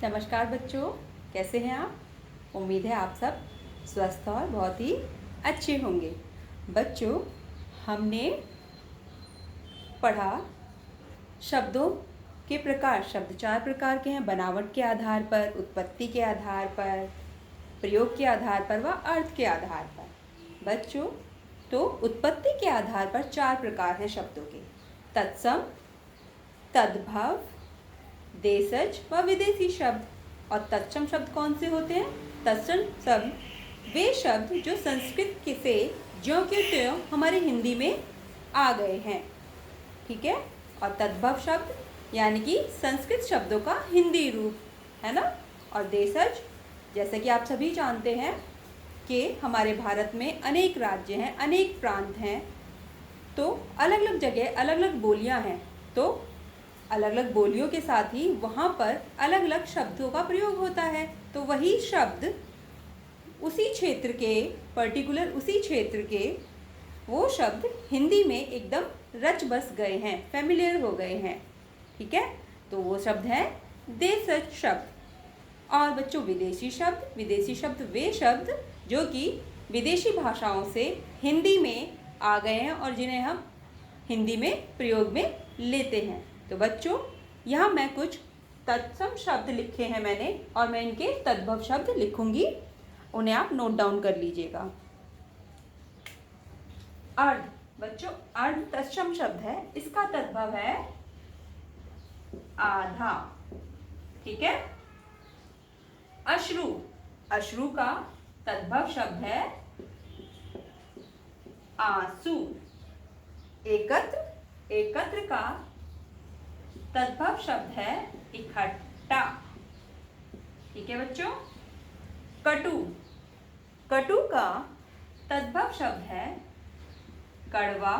नमस्कार बच्चों, कैसे हैं आप। उम्मीद है आप सब स्वस्थ और बहुत ही अच्छे होंगे। बच्चों, हमने पढ़ा शब्दों के प्रकार। शब्द 4 प्रकार के हैं, बनावट के आधार पर, उत्पत्ति के आधार पर, प्रयोग के आधार पर व अर्थ के आधार पर। बच्चों, तो उत्पत्ति के आधार पर 4 प्रकार हैं शब्दों के: तत्सम, तद्भव, देशज व विदेशी शब्द। और तत्सम शब्द कौन से होते हैं? तत्सम शब्द वे शब्द जो संस्कृत के से ज्यों के त्यों हमारे हिंदी में आ गए हैं, ठीक है। और तद्भव शब्द यानी कि संस्कृत शब्दों का हिंदी रूप, है ना। और देशज, जैसे कि आप सभी जानते हैं कि हमारे भारत में अनेक राज्य हैं, अनेक प्रांत हैं, तो अलग अलग जगह अलग अलग बोलियां हैं, तो अलग अलग बोलियों के साथ ही वहाँ पर अलग अलग शब्दों का प्रयोग होता है। तो वही शब्द उसी क्षेत्र के, पर्टिकुलर उसी क्षेत्र के वो शब्द हिंदी में एकदम रच बस गए हैं, फेमिलियर हो गए हैं, ठीक है। तो वो शब्द है देशज शब्द। और बच्चों, विदेशी शब्द। विदेशी शब्द वे शब्द जो कि विदेशी भाषाओं से हिंदी में आ गए हैं और जिन्हें हम हिंदी में प्रयोग में लेते हैं। तो बच्चों, यहाँ मैं कुछ तत्सम शब्द लिखे हैं मैंने, और मैं इनके तद्भव शब्द लिखूंगी, उन्हें आप नोट डाउन कर लीजिएगा। अर्ध, बच्चों अर्ध तत्सम शब्द है, इसका तद्भव है आधा, ठीक है। अश्रु, अश्रु का तद्भव शब्द है आंसू। एकत्र, एकत्र का तद्भव शब्द है इकट्ठा, ठीक है बच्चों। कटु, कटु का तद्भव शब्द है कड़वा।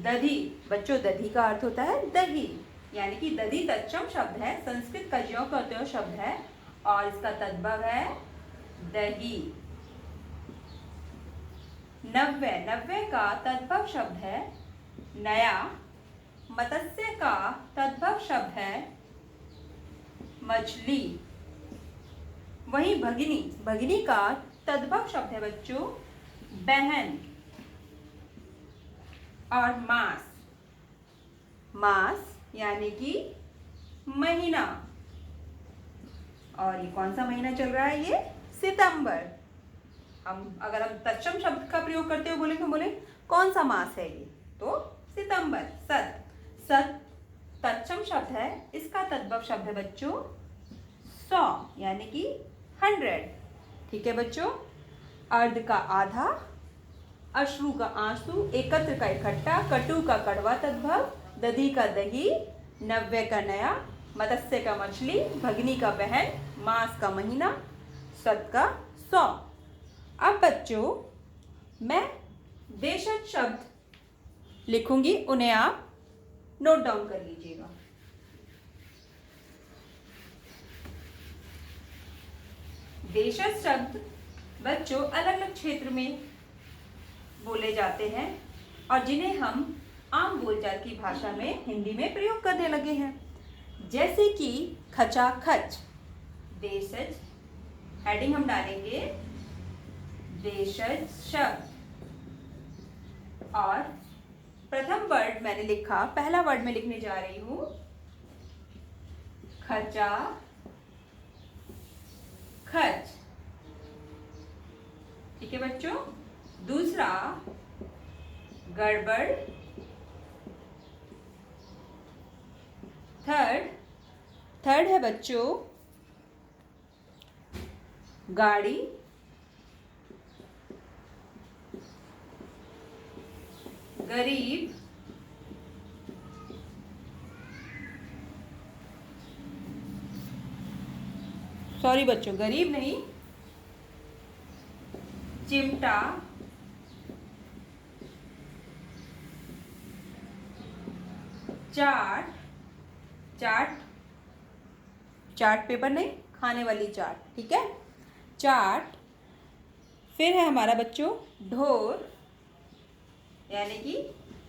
दधी, बच्चों दधी का अर्थ होता है दही, यानी कि दधी तत्सम शब्द है, संस्कृत का ज्यों का त्यों शब्द है और इसका तद्भव है दही। नव्य, नव्य का तद्भव शब्द है नया। मत्स्य का तद्भव शब्द है मछली। वहीं भगिनी, भगिनी का तद्भव शब्द है बच्चों बहन। और मास, मास यानी कि महीना। और ये कौन सा महीना चल रहा है? ये सितंबर। अगर हम तत्सम शब्द का प्रयोग करते हुए बोले तो बोले कौन सा मास है ये? तो सितंबर। सत, सत तत्सम शब्द है, इसका तद्भव शब्द है बच्चों 100 यानी कि 100, ठीक है बच्चों। अर्ध का आधा, अश्रु का आंसू, एकत्र का इकट्ठा, कटु का कड़वा तद्भव, दधी का दही, नव्य का नया, मत्स्य का मछली, भगनी का बहन, मास का महीना, सत का 100। अब बच्चों, मैं देशज शब्द लिखूंगी, उन्हें आप नोट डाउन कर लीजिएगा। देशज शब्द बच्चों अलग अलग क्षेत्र में बोले जाते हैं और जिन्हें हम आम बोलचाल की भाषा में हिंदी में प्रयोग करने लगे हैं, जैसे कि खचाखच। देशज, हेडिंग हम डालेंगे देशज शब्द। और प्रथम वर्ड मैंने लिखा, पहला वर्ड मैं लिखने जा रही हूं खचा खच, ठीक है बच्चों। दूसरा गड़बड़। थर्ड है बच्चों गाड़ी। गरीब। सॉरी बच्चों, गरीब नहीं, चिमटा। चाट, चाट, चाट पेपर नहीं, खाने वाली चाट, ठीक है, चाट। फिर है हमारा बच्चों ढोर, यानी कि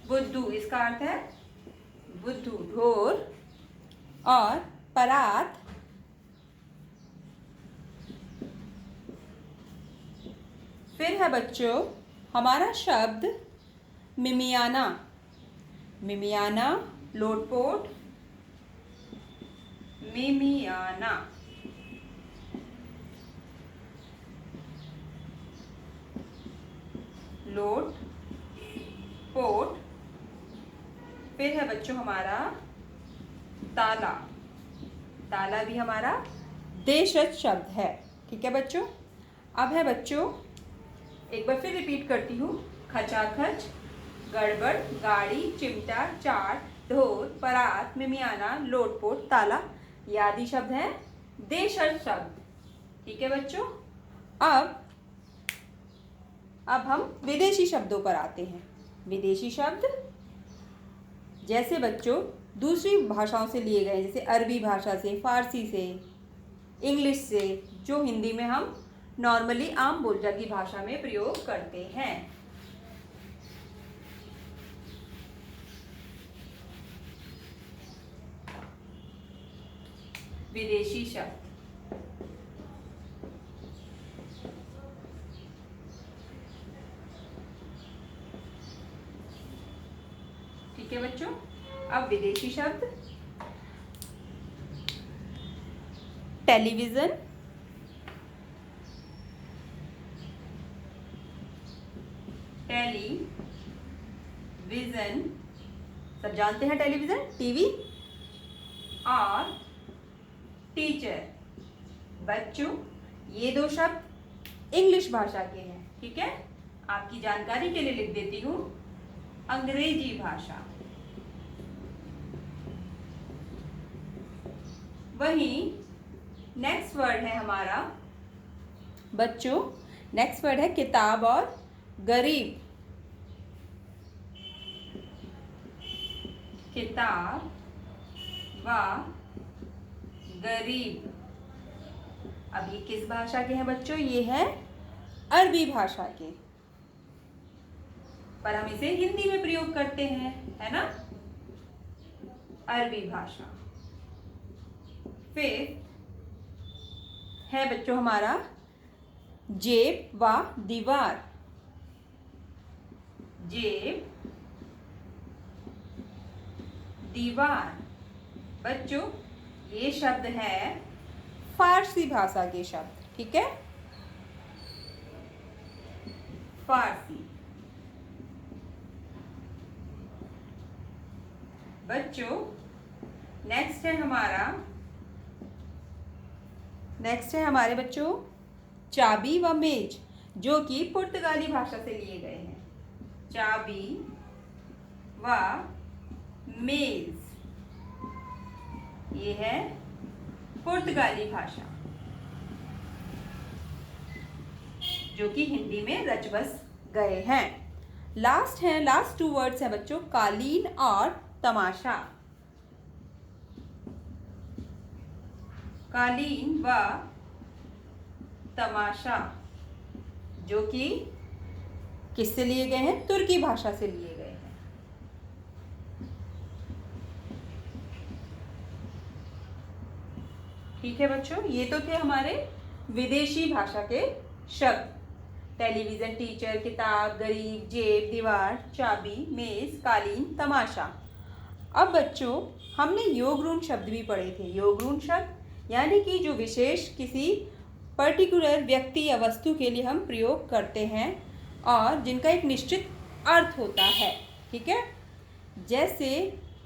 बुद्धू, इसका अर्थ है बुद्धू, ढोर। और परात, फिर है बच्चों हमारा शब्द मिमियाना। मिमियाना, लोटपोट, मिमियाना। लोट पोट। फिर है बच्चों हमारा ताला। ताला भी हमारा देशज शब्द है। ठीक है बच्चों। अब है बच्चों, एक बार फिर रिपीट करती हूँ, खचाखच, गड़बड़, गाड़ी, चिमटा, चाट, ढोल, परात, मिमियाना, लोटपोट, ताला, ये आदि शब्द हैं देशज शब्द। ठीक है बच्चों। अब हम विदेशी शब्दों पर आते हैं। विदेशी शब्द जैसे बच्चों दूसरी भाषाओं से लिए गए, जैसे अरबी भाषा से, फारसी से, इंग्लिश से, जो हिंदी में हम नॉर्मली आम बोलचाल की भाषा में प्रयोग करते हैं। विदेशी शब्द। ठीक है बच्चों। अब विदेशी शब्द टेलीविजन, टेलीविजन, सब जानते हैं टेलीविजन, टीवी, और टीचर। बच्चों ये दो शब्द इंग्लिश भाषा के हैं। ठीक है, आपकी जानकारी के लिए लिख देती हूँ, अंग्रेजी भाषा। वहीं नेक्स्ट वर्ड है हमारा बच्चों, नेक्स्ट वर्ड है किताब और गरीब। किताब व गरीब। अब ये किस भाषा के हैं बच्चों? ये है अरबी भाषा के, पर हम इसे हिंदी में प्रयोग करते हैं, है ना, अरबी भाषा। फिर है बच्चों हमारा जेब व दीवार। जेब, दीवार। बच्चों ये शब्द है फारसी भाषा के शब्द। ठीक है, फारसी। बच्चों नेक्स्ट है हमारे बच्चों चाबी व मेज, जो कि पुर्तगाली भाषा से लिए गए हैं। चाबी व मेज, ये है पुर्तगाली भाषा, जो कि हिंदी में रच बस गए हैं। लास्ट टू वर्ड्स है बच्चों कालीन और तमाशा। कालीन व तमाशा, जो कि किससे लिए गए हैं? तुर्की भाषा से लिए गए हैं। ठीक है बच्चों, ये तो थे हमारे विदेशी भाषा के शब्द। टेलीविजन, टीचर, किताब, गरीब, जेब, दीवार, चाबी, मेज, कालीन, तमाशा। अब बच्चों हमने योगरूढ़ शब्द भी पढ़े थे। योगरूढ़ शब्द यानी कि जो विशेष किसी पर्टिकुलर व्यक्ति या वस्तु के लिए हम प्रयोग करते हैं और जिनका एक निश्चित अर्थ होता है। ठीक है, जैसे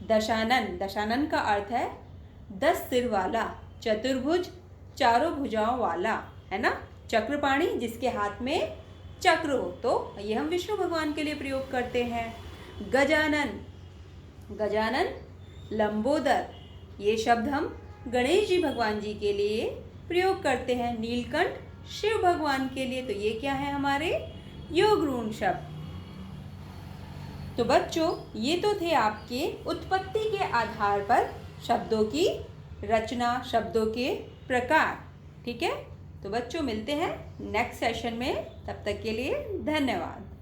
दशानन। दशानन का अर्थ है 10 सिर वाला, चतुर्भुज, चारों भुजाओं वाला, है ना, चक्रपाणी, जिसके हाथ में चक्र हो, तो ये हम विष्णु भगवान के लिए प्रयोग करते हैं। गजानन, गजानन, लंबोदर, ये शब्द हम गणेश जी भगवान जी के लिए प्रयोग करते हैं। नीलकंठ, शिव भगवान के लिए। तो ये क्या है? हमारे योगरूढ़ शब्द। तो बच्चों ये तो थे आपके उत्पत्ति के आधार पर शब्दों की रचना, शब्दों के प्रकार। ठीक है, तो बच्चों मिलते हैं नेक्स्ट सेशन में, तब तक के लिए धन्यवाद।